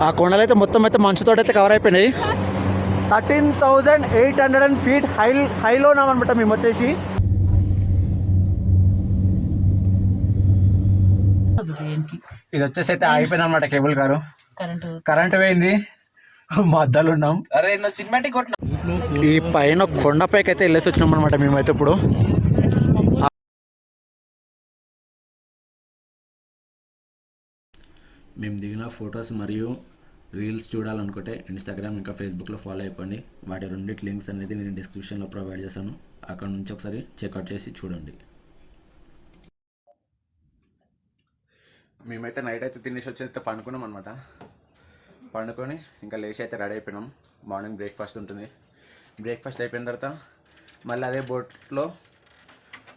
ఆ కొండలు అయితే మొత్తం అయితే మంచుతో అయితే కవర్ అయిపోయినాయి. 13,800 feet హైలో ఉన్నామన్నమాట మేము వచ్చేసి. ఇది వచ్చేసి అయితే ఆగిపోయింది అనమాట కేబుల్ కారు. కరెంట్ పోయింది, మధ్యలో ఉన్నాం. ఈ పైన కొండపైకి అయితే వెళ్ళేసి వచ్చినాం అనమాట మేమైతే. ఇప్పుడు మేము దిగిన ఫొటోస్ మరియు రీల్స్ చూడాలనుకుంటే ఇన్స్టాగ్రామ్ ఇంకా ఫేస్బుక్లో ఫాలో అయిపోండి. వాటి రెండింటి లింక్స్ అనేది నేను డిస్క్రిప్షన్లో ప్రొవైడ్ చేశాను. అక్కడ నుంచి ఒకసారి చెక్అవుట్ చేసి చూడండి. మేమైతే నైట్ అయితే తినేసి వచ్చి అయితే పండుకున్నాం అనమాట. పండుకొని ఇంకా లేచి అయితే రెడీ అయిపోయినాం. మార్నింగ్ బ్రేక్ఫాస్ట్ ఉంటుంది. బ్రేక్ఫాస్ట్ అయిపోయిన తర్వాత మళ్ళీ అదే బోట్లో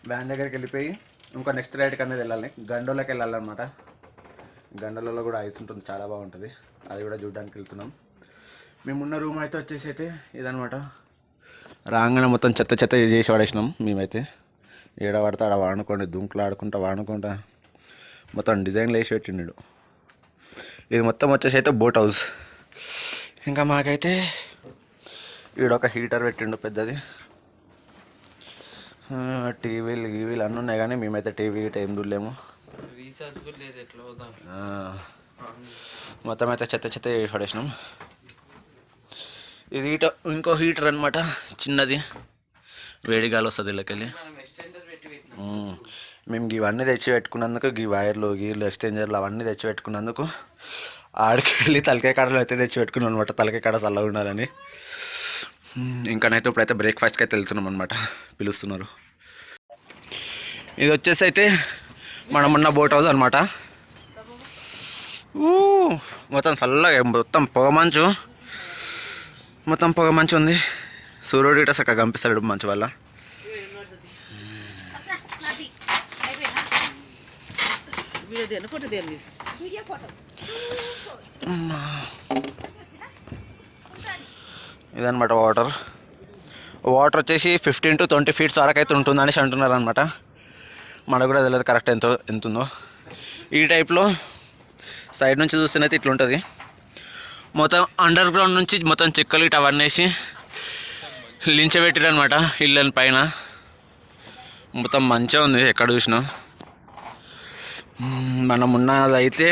వ్యాన్ దగ్గరికి వెళ్ళిపోయి ఇంకా నెక్స్ట్ రైడ్కి అనేది వెళ్ళాలి. గండోలకి వెళ్ళాలన్నమాట. గండలలో కూడా ఐస్ ఉంటుంది, చాలా బాగుంటుంది. అది కూడా చూడడానికి వెళ్తున్నాం. మేమున్న రూమ్ అయితే వచ్చేసి అయితే ఇదనమాట. రాగానే మొత్తం చెత్త చేసి పడేసినాం. మేమైతే ఏడ పడితే ఆడ వాడుకోండి, దుంకులు వాడుకుంటా మొత్తం డిజైన్లు వేసి పెట్టిండు. ఇది మొత్తం వచ్చేసి అయితే బోట్ హౌస్. ఇంకా మాకైతే ఈడొక హీటర్ పెట్టిండు పెద్దది. టీవీలు అన్నీ ఉన్నాయి, కానీ మేమైతే టీవీ టైం చూడలేము. మొత్తం అయితే చెత్త వేసి పడేసినాం. ఇది ఇంకో హీటర్ అనమాట, చిన్నది. వేడి గాలి వస్తుంది ఇళ్ళకెళ్ళి. మేము ఇవన్నీ తెచ్చి పెట్టుకున్నందుకు, ఈ వైర్లు గీర్లు ఎక్స్చేంజర్లు అవన్నీ తెచ్చి పెట్టుకున్నందుకు ఆడికి వెళ్ళి తలకాయ కాడలు అయితే తెచ్చి పెట్టుకున్నాం అనమాట. తలకాయ కాడ చల్లగా ఉండాలని. ఇంకానైతే ఇప్పుడైతే బ్రేక్ఫాస్ట్కి అయితే వెళ్తున్నాం అనమాట. పిలుస్తున్నారు. ఇది వచ్చేసి అయితే మనమున్న బోట్ హౌస్ అనమాట. మొత్తం చల్లగా, మొత్తం పొగమంచు ఉంది. సూర్యుడు ఇట చక్కగా కనిపిస్తాడు మంచు వల్ల. ఇదనమాట వాటర్ వచ్చేసి 15 to 20 feet వరకు అయితే ఉంటుందనేసి అంటున్నారు అనమాట. మనకు కూడా తెలియదు కరెక్ట్ ఎంత ఉందో. ఈ టైప్లో సైడ్ నుంచి చూస్తేనైతే ఇట్లుంటుంది. మొత్తం అండర్ గ్రౌండ్ నుంచి మొత్తం చెక్కలు ఇటు అవన్నీ వేసి లించబెట్టారు అనమాట ఇళ్ళ పైన. మొత్తం మంచిగా ఉంది ఎక్కడ చూసినా. మనం ఉన్నదైతే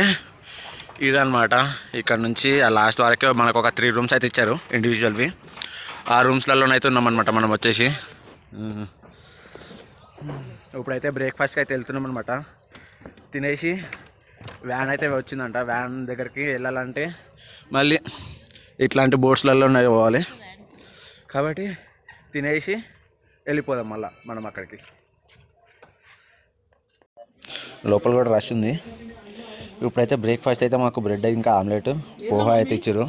ఇదనమాట. ఇక్కడ నుంచి ఆ లాస్ట్ వరకే మనకు ఒక 3 rooms అయితే ఇచ్చారు ఇండివిజువల్వి. ఆ రూమ్స్లలోనైతే ఉన్నామన్నమాట మనం వచ్చేసి. ఇప్పుడైతే బ్రేక్ఫాస్ట్కి అయితే వెళ్తున్నాం అనమాట. తినేసి వ్యాన్ అయితే వచ్చిందంట. వ్యాన్ దగ్గరికి వెళ్ళాలంటే మళ్ళీ ఇట్లాంటి బోట్స్లలోనే పోవాలి. కాబట్టి తినేసి వెళ్ళిపోదాం మళ్ళీ మనం అక్కడికి. లోపల కూడా రష్ ఉంది. ఇప్పుడైతే బ్రేక్ఫాస్ట్ అయితే మాకు బ్రెడ్ ఇంకా ఆమ్లెట్ పోహా అయితే ఇచ్చారు.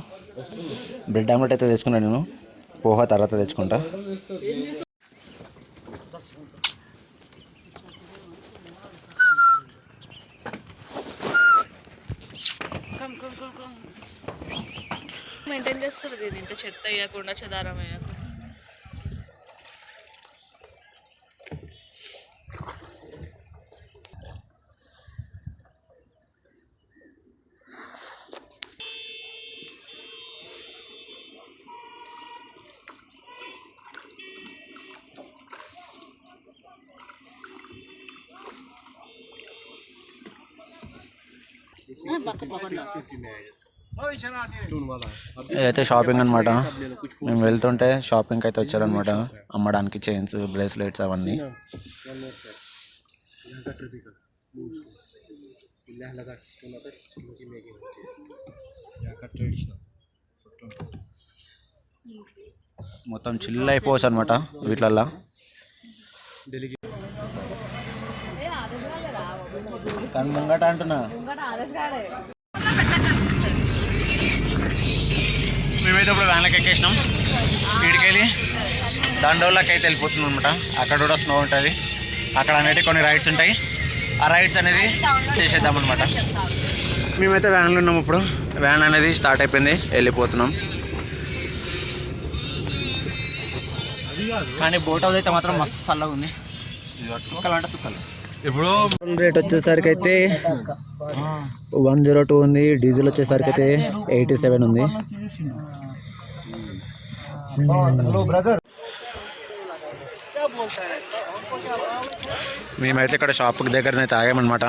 బ్రెడ్ ఆమ్లెట్ అయితే తెచ్చుకున్నాను నేను. పోహా తర్వాత తెచ్చుకుంటా. మెయింటైన్ చేస్తారు దీన్ని, ఇంత చెత్త వేయకుండా, చెదారం వేయకుండా. ఇదైతే షాపింగ్ అనమాట. మేము వెళ్తుంటే షాపింగ్కి అయితే వచ్చారనమాట. అమ్మడానికి చైన్స్, బ్రేస్లెట్స్ అవన్నీ. మొత్తం చిల్ అయిపోవచ్చు అనమాట వీటిలల్లో. కానీ ముంగట అంటున్నా మేమైతే ఇప్పుడు వ్యాన్లోకి ఎక్కేసినాం. వీడికెళ్ళి దండోళ్ళకి అయితే వెళ్ళిపోతున్నాం అనమాట. అక్కడ కూడా స్నో ఉంటుంది. అక్కడ అనేవి కొన్ని రైడ్స్ ఉంటాయి. ఆ రైడ్స్ అనేది చేసేద్దామన్నమాట. మేమైతే వ్యాన్లో ఉన్నాం. ఇప్పుడు వ్యాన్ అనేది స్టార్ట్ అయిపోయింది, వెళ్ళిపోతున్నాం. కానీ బోట్ హౌస్ అయితే మాత్రం మస్తు చల్లగా ఉంది. సుక్కలు అంటే సుక్కలు. ఇప్పుడు రేట్ వచ్చేసరికి అయితే 102 ఉంది. డీజిల్ వచ్చేసరికి అయితే 87 ఉంది. మేమైతే ఇక్కడ షాప్ దగ్గరనైతే ఆగామన్నమాట.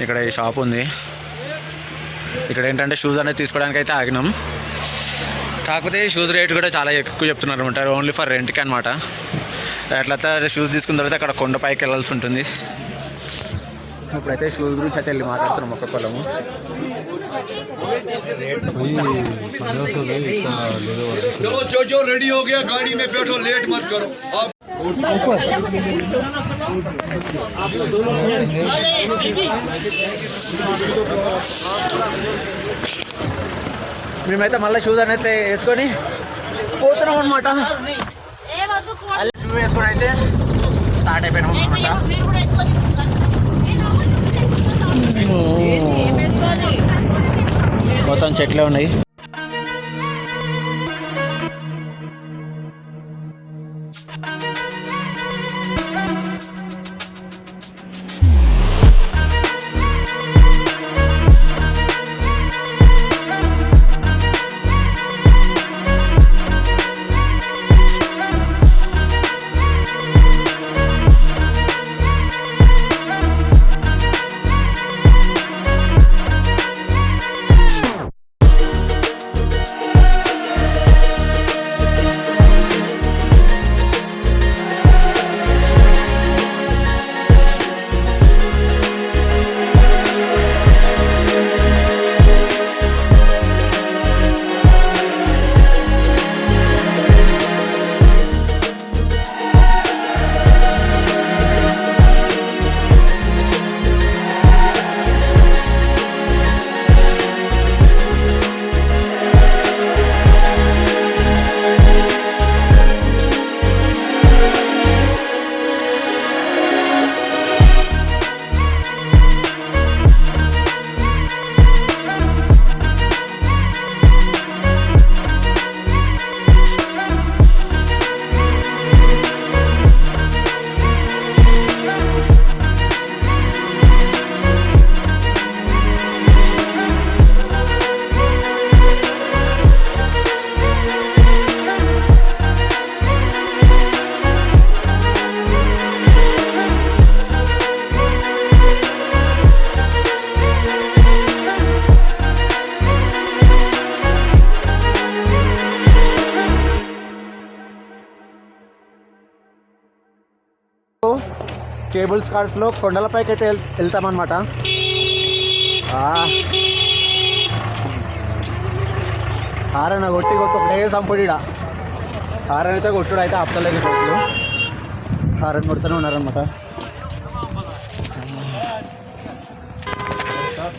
ఇక్కడ ఈ షాప్ ఉంది. ఇక్కడ ఏంటంటే షూస్ అనేది తీసుకోవడానికి అయితే ఆగినాం. కాకపోతే షూస్ రేట్ కూడా చాలా ఎక్కువ చెప్తున్నారు అనమాట. ఓన్లీ ఫర్ రెంట్కి అనమాట. అట్లా షూస్ తీసుకున్న తర్వాత అక్కడ కొండపైకి వెళ్ళాల్సి ఉంటుంది. ఇప్పుడైతే షూస్ గురించి అయితే వెళ్ళి మాట్లాడుతున్నాం ఒక్కొక్కళ్ళము. रेडी हो गया गाड़ी में बैठो लेट मत करो మేమైతే మళ్ళీ షూస్ అనేది వేసుకొని పోతున్నాం అనమాట. షూ వేసుకొని అయితే స్టార్ట్ అయిపోయినాం అనమాట. మొత్తం చెట్లే ఉన్నాయి. కేబుల్స్ కార్స్లో కొండలపైకి అయితే వెళ్తామన్నమాట. హారన్ కొట్టి ఒకటే సంపుడిడా హారన్ అయితే కొట్టుడు అయితే ఆపుతలేదు. రోజులు హారన్ కొడుతూనే ఉన్నారనమాట.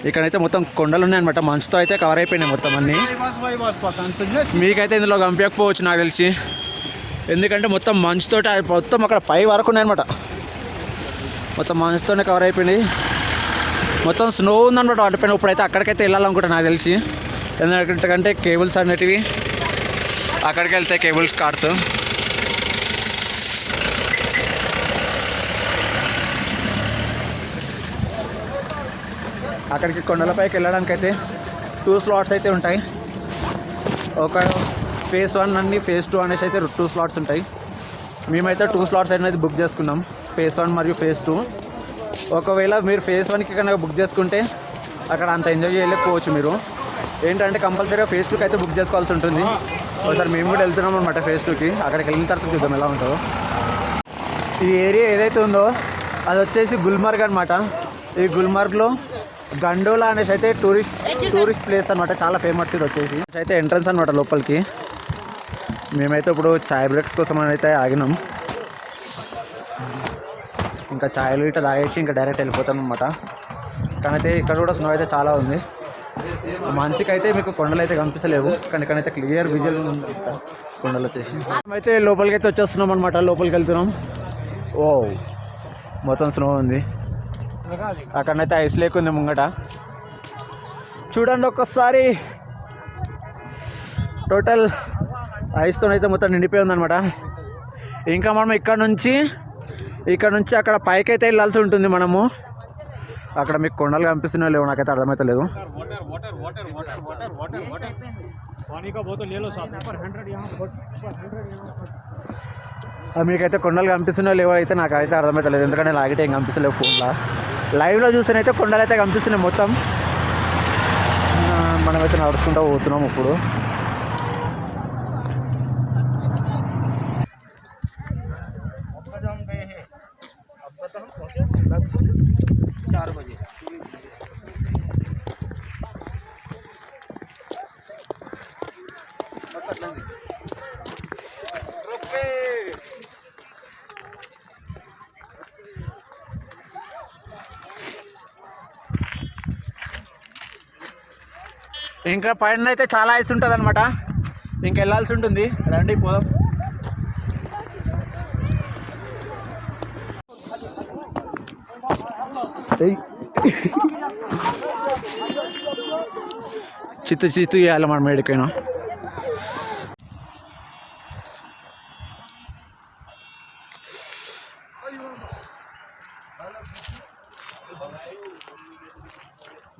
ఇక్కడైతే మొత్తం కొండలు ఉన్నాయన్నమాట. మంచుతో అయితే కవర్ అయిపోయినాయి మొత్తం అన్నీ. మీకైతే ఇందులో పంపించకపోవచ్చు నాకు తెలిసి, ఎందుకంటే మొత్తం మంచుతో మొత్తం అక్కడ పై వరకు ఉన్నాయన్నమాట. మొత్తం మంచుతోనే కవర్ అయిపోయింది. మొత్తం స్నో ఉందన్నమాట వాటిపైన. ఇప్పుడైతే అక్కడికైతే వెళ్ళాలనుకుంటా నాకు తెలిసి, ఎందుకంటే కేబుల్స్ అనేటివి అక్కడికి వెళ్తాయి, కేబుల్స్ కార్స్. అక్కడికి కొండలపైకి వెళ్ళడానికైతే 2 స్లాట్స్ అయితే ఉంటాయి. ఒక ఫేజ్ 1 అన్ని ఫేజ్ 2 అనేసి అయితే 2 స్లాట్స్ ఉంటాయి. మేమైతే 2 స్లాట్స్ అనేది బుక్ చేసుకున్నాం, ఫేజ్ 1 మరియు ఫేజ్ 2. ఒకవేళ మీరు ఫేజ్ 1కి కనుక బుక్ చేసుకుంటే అక్కడ అంత ఎంజాయ్ చేయలేకపోవచ్చు. మీరు ఏంటంటే కంపల్సరీగా ఫేజ్ 2కి అయితే బుక్ చేసుకోవాల్సి ఉంటుంది. ఒకసారి మేము కూడా వెళ్తున్నాం అనమాట ఫేజ్ 2కి. అక్కడికి వెళ్ళిన తర్వాత చూద్దాం ఎలా ఉంటుందో. ఈ ఏరియా ఏదైతే ఉందో అది వచ్చేసి గుల్మార్గ్ అనమాట. ఈ గుల్మార్గ్లో గండోలా అనేసి అయితే టూరిస్ట్ ప్లేస్ అనమాట. చాలా ఫేమస్ ఇది వచ్చేసి. అయితే ఎంట్రన్స్ అనమాట లోపలికి. మేమైతే ఇప్పుడు చాయ్ బ్రేక్స్ కోసం అయితే ఆగినాం. ఇంకా ఛాయలు ఇట్లా తాగేసి ఇంకా డైరెక్ట్ వెళ్ళిపోతాం అనమాట. కానీ అయితే ఇక్కడ కూడా స్నో అయితే చాలా ఉంది. మంచికి అయితే మీకు కొండలు అయితే కనిపిస్తలేవు, కానీ ఇక్కడైతే క్లియర్ విజువల్ ఉంది కొండలు వచ్చేసి. మేమైతే లోపలికి అయితే వచ్చేస్తున్నాం అనమాట. లోపలికి వెళ్తున్నాం. ఓ మొత్తం స్నో ఉంది. అక్కడనైతే ఐస్ లేక్ ఉంది ముంగట. చూడండి ఒక్కసారి, టోటల్ ఐస్తో అయితే మొత్తం నిండిపోయి ఉందన్నమాట. ఇంకా మనం ఇక్కడ నుంచి ఇక్కడ నుంచి అక్కడ పైకి అయితే వెళ్ళాల్సి ఉంటుంది మనము. అక్కడ మీకు కొండలు కనిపిస్తున్నాయో లేవు నాకైతే అర్థమైతే లేదు. మీకైతే కొండలు కనిపిస్తున్నాయో లేవో అయితే నాకైతే అర్థమైతే లేదు, ఎందుకంటే నాకైతే ఏం కనిపిస్తలేవు ఫోన్లో. లైవ్లో చూస్తేనైతే కొండలు అయితే కనిపిస్తున్నాయి మొత్తం. మనమైతే నడుచుకుంటూ పోతున్నాం ఇప్పుడు. ఇంకా పైన అయితే చాలా ఐస్ ఉంటుంది అనమాట, ఇంకెళ్ళాల్సి ఉంటుంది. రండి పోదాం. చిత్తు ఇవ్వాలి మనం ఎక్కడికైనా.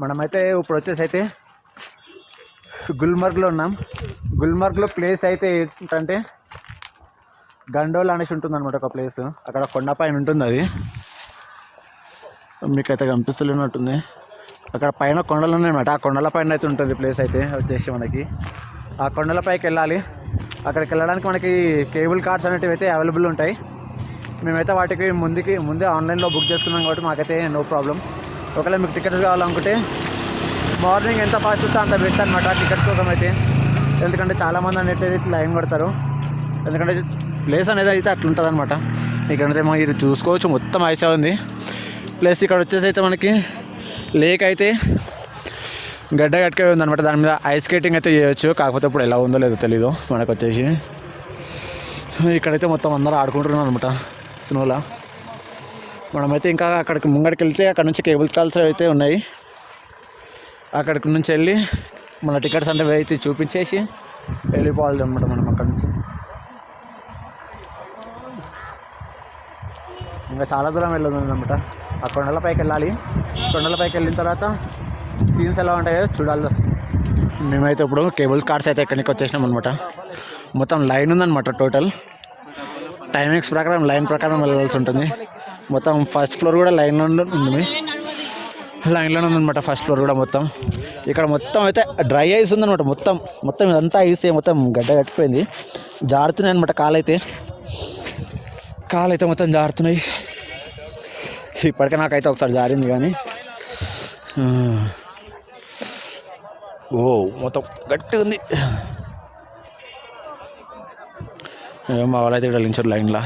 మనమైతే ఇప్పుడు వచ్చేసి అయితే గుల్మర్గ్లో ఉన్నాం. గుల్మర్గ్లో ప్లేస్ అయితే ఏంటంటే గండోల్ అనేసి ఉంటుంది అనమాట ఒక ప్లేస్. అక్కడ కొండపైన ఉంటుంది, అది మీకైతే కనిపిస్తున్నట్టుంది. అక్కడ పైన కొండలు ఉన్నాయన్నమాట, ఆ కొండల పైన అయితే ఉంటుంది ప్లేస్ అయితే వచ్చేసి మనకి. ఆ కొండలపైకి వెళ్ళాలి. అక్కడికి వెళ్ళడానికి మనకి కేబుల్ కార్డ్స్ అనేటివి అయితే అవైలబుల్ ఉంటాయి. మేమైతే వాటికి ముందే ఆన్లైన్లో బుక్ చేసుకున్నాం కాబట్టి మాకైతే నో ప్రాబ్లం. ఒకవేళ మీకు టికెట్స్ కావాలనుకుంటే మార్నింగ్ ఎంత ఫాస్ట్ వస్తే అంత బెస్ట్ అనమాట టికెట్స్ కోసం అయితే. ఎందుకంటే చాలామంది అనేది లైన్ కొడతారు, ఎందుకంటే ప్లేస్ అనేది అయితే అట్లుంటుంది అనమాట. ఇక్కడైతే మీరు చూసుకోవచ్చు మొత్తం ఐసే ఉంది. ప్లస్ ఇక్కడ వచ్చేసి అయితే మనకి లేక్ అయితే గడ్డ కట్టుకే ఉందన్నమాట. దాని మీద ఐస్ స్కేటింగ్ అయితే చేయొచ్చు, కాకపోతే ఇప్పుడు ఎలా ఉందో లేదో తెలీదు మనకు వచ్చేసి. ఇక్కడైతే మొత్తం అందరూ ఆడుకుంటున్నాం అనమాట స్నోలా. మనమైతే ఇంకా అక్కడికి ముంగడికి వెళ్తే అక్కడ నుంచి కేబుల్ కార్స్ అయితే ఉన్నాయి. అక్కడికి నుంచి వెళ్ళి మన టికెట్స్ అంటే అయితే చూపించేసి వెళ్ళిపోవాలి అనమాట మనం అక్కడ నుంచి. ఇంకా చాలా దూరం వెళ్ళదు అనమాట. ఆ కొండలపైకి వెళ్ళాలి. కొండలపైకి వెళ్ళిన తర్వాత సీన్స్ ఎలా ఉంటాయో చూడాలి. మేమైతే ఇప్పుడు కేబుల్ కార్స్ అయితే ఎక్కడికి వచ్చేసినాం అనమాట. మొత్తం లైన్ ఉందన్నమాట. టోటల్ టైమింగ్స్ ప్రకారం లైన్ ప్రకారం వెళ్ళాల్సి ఉంటుంది. మొత్తం ఫస్ట్ ఫ్లోర్ కూడా లైన్లోనే ఉందన్నమాట. ఫస్ట్ ఫ్లోర్ కూడా మొత్తం ఇక్కడ మొత్తం అయితే డ్రై ఐస్ ఉందన్నమాట. మొత్తం ఇదంతా ఐసే, మొత్తం గడ్డ కట్టిపోయింది. జారుతున్నాయి అనమాట కాలైతే మొత్తం జారుతున్నాయి. ఇప్పటికే నాకైతే ఒకసారి జారింది కానీ మొత్తం గట్టిగా ఉంది. మా వాళ్ళైతే ఇక్కడ నిల్చోరు లైన్లో.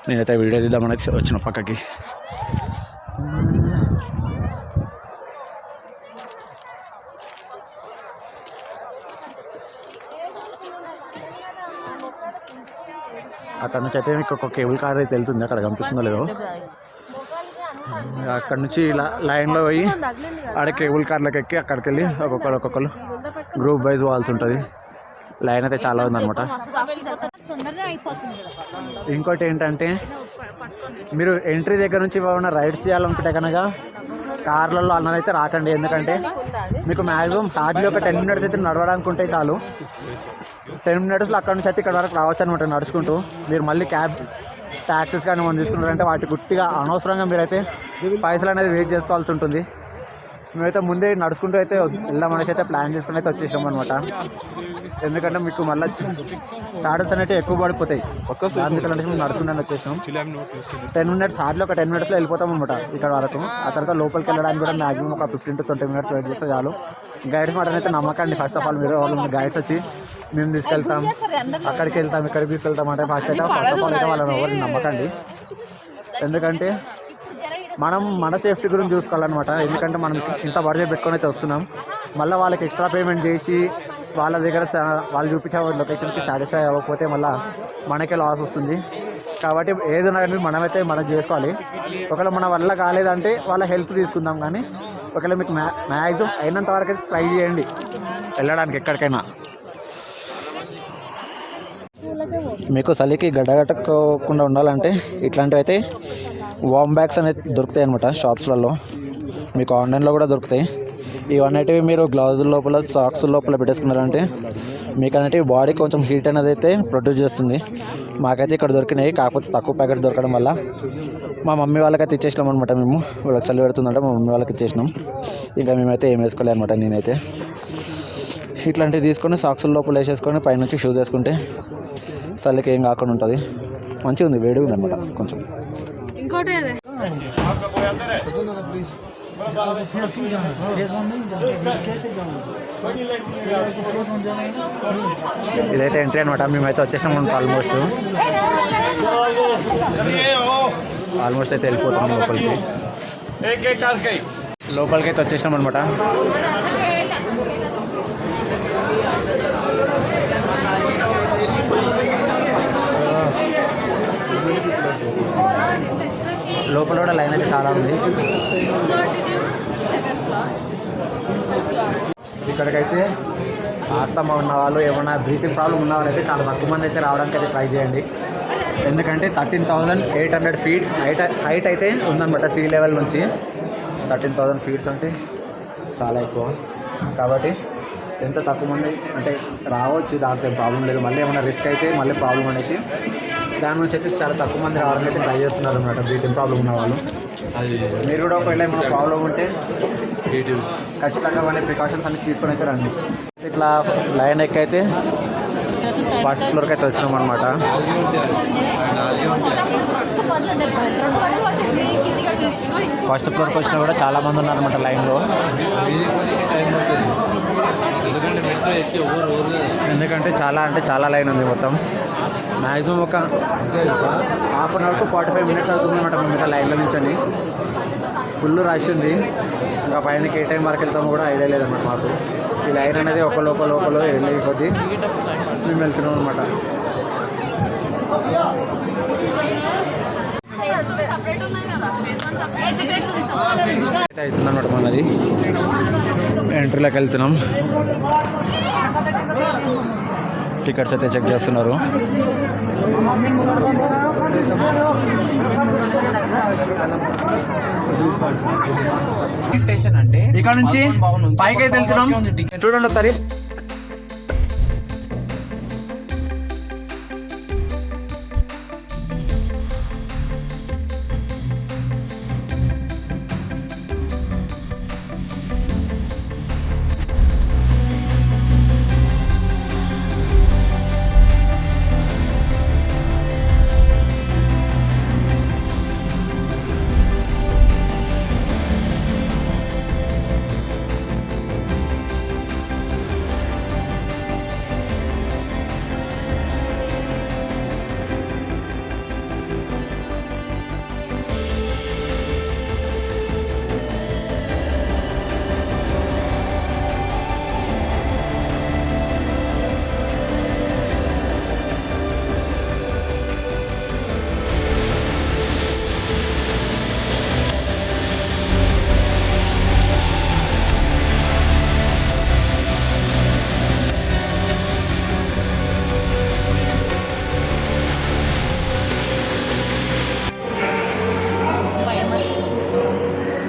నేనైతే వీడియో తీద్దామని వచ్చిన పక్కకి. అక్కడ నుంచి అయితే మీకు ఒక కేబుల్ కార్ అయితే వెళ్తుంది, అక్కడ కనిపిస్తుందో లేదో. అక్కడ నుంచి ఇలా లైన్లో పోయి ఆడ కేబుల్ కార్లోకి ఎక్కి అక్కడికి వెళ్ళి ఒక్కొక్కరు గ్రూప్ వైజ్ వాల్సి ఉంటుంది. లైన్ అయితే చాలా ఉందన్నమాట. ఇంకోటి ఏంటంటే మీరు ఎంట్రీ దగ్గర నుంచి ఏమైనా రైడ్స్ చేయాలనుకుంటే కనుక కార్లలో అన్నదైతే రాకండి. ఎందుకంటే మీకు మ్యాక్సిమం హార్డ్లీ ఒక 10 minutes అయితే నడవడానికి ఉంటే చాలు. 10 minutesలో అక్కడ నుంచి అయితే ఇక్కడ వరకు రావచ్చు అనమాట నడుచుకుంటూ. మీరు మళ్ళీ క్యాబ్ ట్యాక్సీస్ కానీ మనం తీసుకుంటారంటే వాటి గుట్టిగా అనవసరంగా మీరైతే పైసలు అనేది వేస్ట్ చేసుకోవాల్సి ఉంటుంది. మేమైతే ముందే నడుచుకుంటూ అయితే వెళ్దామనేసి అయితే ప్లాన్ చేసుకుని అయితే వచ్చేసాం అనమాట. ఎందుకంటే మీకు మళ్ళీ చార్జెస్ అనేవి ఎక్కువ పడిపోతాయి. అందుకని మేము నడుచుకుంటాను వచ్చేసాం. 10 minutes హార్డ్లీ ఒక 10 minutesలో వెళ్ళిపోతాం అనమాట ఇక్కడ వరకు. ఆ తర్వాత లోపలికి వెళ్ళడానికి కూడా మ్యాక్సిమం ఒక 15 to 20 minutes వెయిట్ చేస్తే చాలు. గైడ్స్ మాట అయితే నమ్మకండి. ఫస్ట్ ఆఫ్ ఆల్ మీరు వాళ్ళు గైడ్స్ వచ్చి మేము తీసుకెళ్తాం, అక్కడికి వెళ్తాం, ఇక్కడికి తీసుకెళ్తాం అంటే ఫస్ట్ ఆఫ్ ఆల్ అయితే వాళ్ళని ఎవరిని నమ్మకండి. ఎందుకంటే మనం మన సేఫ్టీ గురించి చూసుకోవాలన్నమాట. ఎందుకంటే మనం ఇంత బడ్జెట్ పెట్టుకొని అయితే వస్తున్నాం. మళ్ళీ వాళ్ళకి ఎక్స్ట్రా పేమెంట్ చేసి వాళ్ళ దగ్గర వాళ్ళు చూపించే లొకేషన్కి సాటిస్ఫై అవ్వకపోతే మళ్ళీ మనకే లాస్ వస్తుంది. కాబట్టి ఏదైనా కానీ మనం చేసుకోవాలి. ఒకవేళ మన వల్ల కాలేదంటే వాళ్ళ హెల్ప్ తీసుకుందాం. కానీ ఒకవేళ మీకు మ్యాక్సిమం అయినంత వరకు అయితే ట్రై చేయండి వెళ్ళడానికి ఎక్కడికైనా. మీకు చలికి గడ్డగట్టకుండా ఉండాలంటే ఇట్లాంటివి అయితే వామ్ బ్యాగ్స్ అనేది దొరుకుతాయి అనమాట షాప్స్లలో, మీకు ఆన్లైన్లో కూడా దొరుకుతాయి. ఇవన్నిటివి మీరు గ్లౌజ్ లోపల సాక్స్ లోపల పెట్టేసుకున్నారంటే మీకు అనేటివి బాడీ కొంచెం హీట్ అనేది అయితే ప్రొడ్యూస్ చేస్తుంది. మాకైతే ఇక్కడ దొరికినాయి, కాకపోతే తక్కువ ప్యాకెట్ దొరకడం వల్ల మా మమ్మీ వాళ్ళకైతే ఇచ్చేసినాం అనమాట. మేము వాళ్ళకి చలి పెడుతుందంటే మా మమ్మీ వాళ్ళకి ఇచ్చేసినాం. ఇంకా మేమైతే ఏం వేసుకోలేదు అనమాట. నేనైతే ఇట్లాంటివి తీసుకొని సాక్స్ లోపల వేసేసుకొని పైనుంచి షూస్ వేసుకుంటే చలికి ఏం కాకుండా ఉంటుంది. మంచిగా ఉంది, వేడిగా ఉంది అనమాట కొంచెం. ఇంకోటి ఇదైతే ఎంట్రీ అనమాట. మేమైతే వచ్చేసినాం ఆల్మోస్ట్ అయితే వెళ్ళిపోతున్నాం లోపలికి అయితే వచ్చేసినాం అనమాట. లోపల కూడా లైన్ అయితే చాలా ఉంది. ఇక్కడికైతే ఆస్తమా ఉన్న వాళ్ళు, ఏమన్నా బ్రీతింగ్ ప్రాబ్లం ఉన్న వాళ్ళైతే చాలా తక్కువ మంది అయితే రావడానికి అయితే ట్రై చేయండి. ఎందుకంటే 13,800 ఫీట్ హైట్ అయితే ఉందన్నమాట సీ లెవెల్ నుంచి. 13,000 ఫీట్స్ అంటే చాలా ఎక్కువ. కాబట్టి ఎంత తక్కువ మంది అంటే రావచ్చు, దాంతో ఏం ప్రాబ్లం లేదు. మళ్ళీ ఏమైనా రిస్క్ అయితే మళ్ళీ ప్రాబ్లం అనేది దాని నుంచి అయితే చాలా తక్కువ మంది రావడానికి అయితే ట్రై చేస్తున్నారు అనమాట బ్రీతింగ్ ప్రాబ్లం ఉన్న వాళ్ళు. మీరు కూడా ఒకవేళ ఏమైనా ప్రాబ్లం ఉంటే ఖచ్చితంగా మన ప్రికాషన్స్ అన్ని తీసుకొని అయితే రండి. ఇట్లా లైన్ ఎక్కి అయితే ఫస్ట్ ఫ్లోర్కి అయితే వచ్చినాం అనమాట. ఫస్ట్ ఫ్లోర్కి వచ్చినా కూడా చాలామంది ఉన్నారనమాట లైన్లో. ఎందుకంటే చాలా లైన్ ఉంది మొత్తం. మ్యాక్సిమం ఒక half an hour to 45 minutes అవుతుంది అనమాట మేము ఇక్కడ లైన్లో నుంచండి. ఫుల్ రష్ ఉంది. ఇంకా పైనకి ఏ టైం వరకు వెళ్తామో కూడా ఐడియా లేదన్నమాట మాకు. ఈ లైన్ అనేది ఒక లోపల వెళ్ళి కొద్దీ మేము వెళ్తున్నాం అనమాట. అవుతుందన్నమాట మనది. ఎంట్రీలోకి వెళ్తున్నాం. టికెట్స్ అయితే చెక్ చేస్తున్నారు. ఇక్కడ నుంచి పైకి అయితే వెళ్తున్నాం. చూడండి ఒకసారి.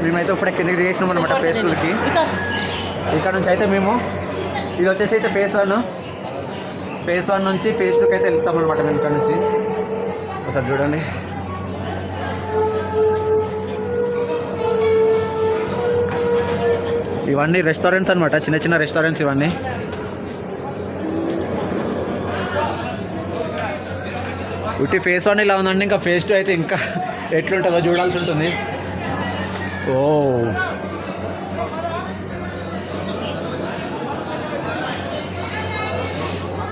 మేమైతే ఇప్పుడే కిందకి చేసినాం అనమాట ఫేస్ 2కి. ఇక్కడ నుంచి అయితే మేము ఇది వచ్చేసి అయితే ఫేస్ 1 నుంచి ఫేస్ 2కి అయితే వెళ్తాం అనమాట మేము ఇక్కడ నుంచి. ఒకసారి చూడండి. ఇవన్నీ రెస్టారెంట్స్ అనమాట, చిన్న రెస్టారెంట్స్ ఇవన్నీ. ఉట్టి ఫేస్ 1 ఇలా ఉందండి. ఇంకా ఫేస్ 2 అయితే ఇంకా ఎట్లుంటుందో చూడాల్సి ఉంటుంది. ఓ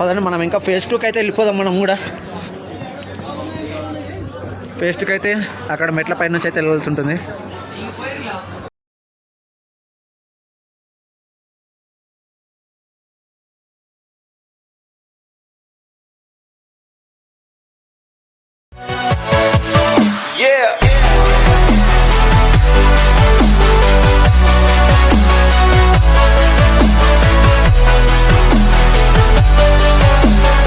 అదండి, మనం ఇంకా ఫేస్ 2కి అయితే వెళ్ళిపోదాం. మనం కూడా ఫేస్ 2కి అయితే అక్కడ మెట్ల పై నుంచి అయితే వెళ్ళాల్సి ఉంటుంది.